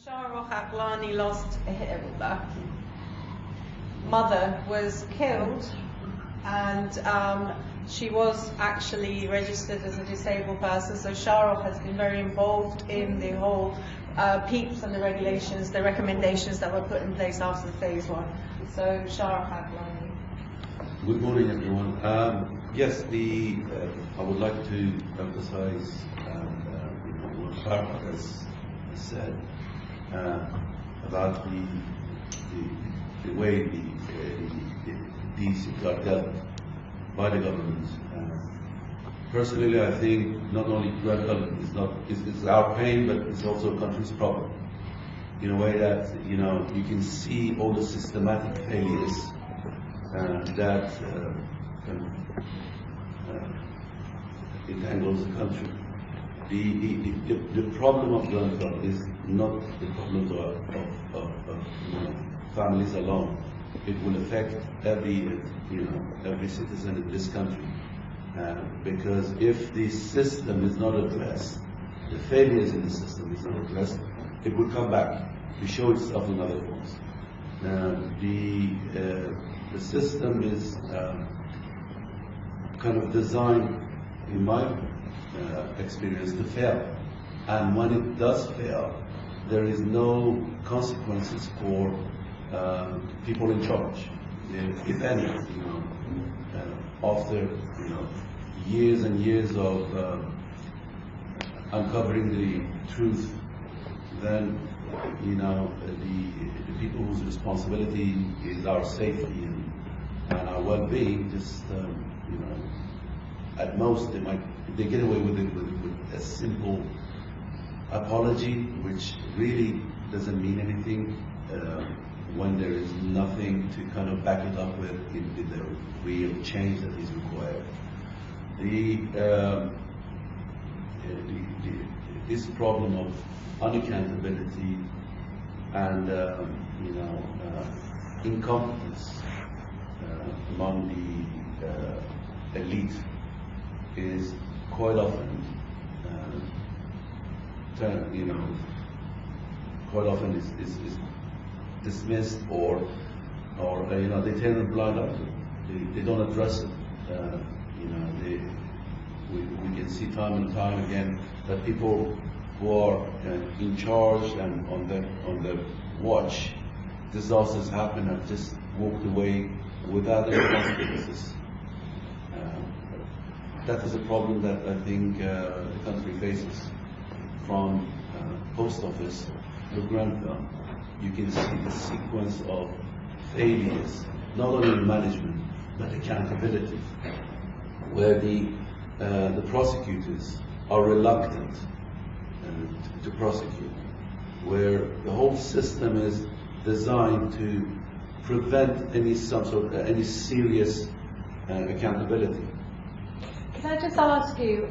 Shah Aghlani lost her mother was killed, and she was actually registered as a disabled person. So Shah has been very involved in the whole PEEPs and the regulations, the recommendations that were put in place after the phase 1. So Shah Aghlani. Good morning, everyone. Yes, I would like to emphasize what Farah has said about the way these are dealt by the government. Personally, I think not only Grenfell is our pain, but it's also a country's problem. In a way that you can see all the systematic failures that entangles the country. The problem of Grenfell is not the problem of families alone. It will affect every citizen in this country, because if the system is not addressed, the failures in the system is not addressed, it will come back to show itself in other forms. The system is kind of designed, in my experience, to fail. And when it does fail, there is no consequences for people in charge, if any. After years and years of uncovering the truth, then the people whose responsibility is our safety and our well-being, just at most they get away with a simple apology, which really doesn't mean anything when there is nothing to kind of back it up with in the real change that is required. This problem of unaccountability and incompetence among the elite is quite often is dismissed or they turn a blind eye to it. They don't address it. We can see time and time again that people who are in charge and on the watch, disasters happen, have just walked away without any consequences. That is a problem that I think the country faces. From post office to Grenfell, you can see the sequence of failures, not only in management, but accountability, where the prosecutors are reluctant to prosecute, where the whole system is designed to prevent any serious accountability. Can I just ask you,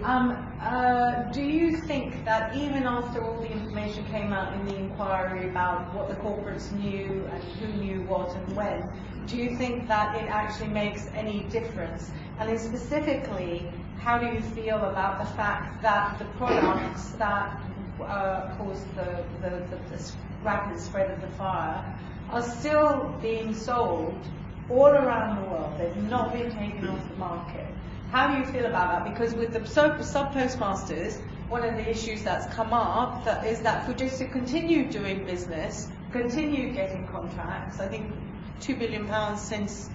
do you think that even after all the information came out in the inquiry about what the corporates knew and who knew what and when, do you think that it actually makes any difference? And then specifically, how do you feel about the fact that the products that caused the rapid spread of the fire are still being sold all around the world? They've not been taken off the market. How do you feel about that? Because with the Sub Postmasters, one of the issues that's come up is that Fujitsu continued doing business, continued getting contracts. I think £2 billion since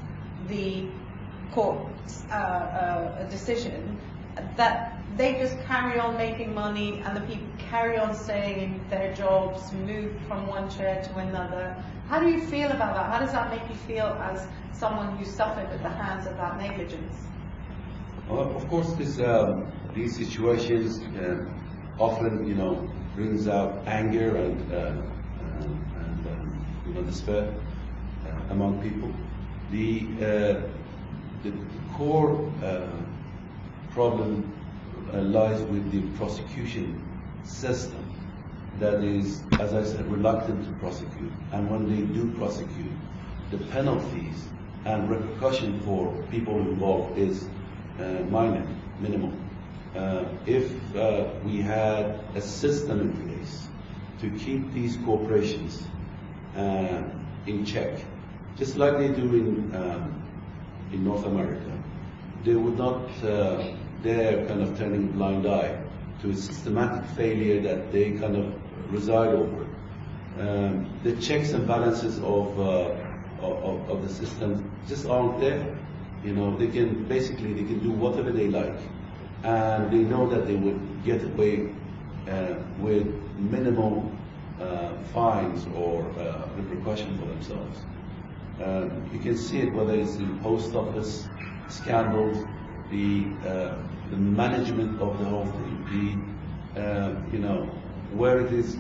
the court's decision, that they just carry on making money and the people carry on staying in their jobs, move from one chair to another. How do you feel about that? How does that make you feel as someone who suffered at the hands of that negligence? Well, of course, these situations often, brings out anger and despair among people. The core problem lies with the prosecution system that is, as I said, reluctant to prosecute. And when they do prosecute, the penalties and repercussion for people involved is minimal. If we had a system in place to keep these corporations in check, just like they do in North America. They would not dare kind of turning a blind eye to a systematic failure that they kind of reside over. The checks and balances of the system just aren't there. You know, they can do whatever they like, and they know that they would get away with minimal fines or repercussion for themselves. You can see it whether it's in post office scandals, the management of the whole thing, you know, where it is.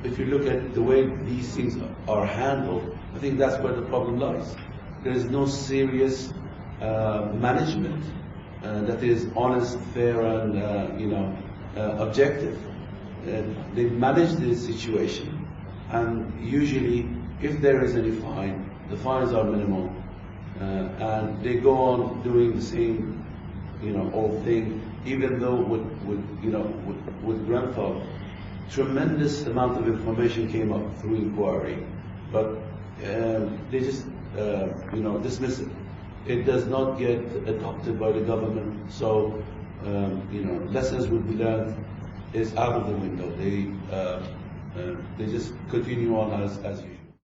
If you look at the way these things are handled, I think that's where the problem lies. There is no serious management that is honest, fair, and you know, objective. They manage the situation, and usually, if there is any fine, the fines are minimal, and they go on doing the same, you know, old thing. Even though with Grenfell, tremendous amount of information came up through inquiry, but they just you know, dismiss it. It does not get adopted by the government, so you know, lessons would be learned is out of the window. They just continue on as usual.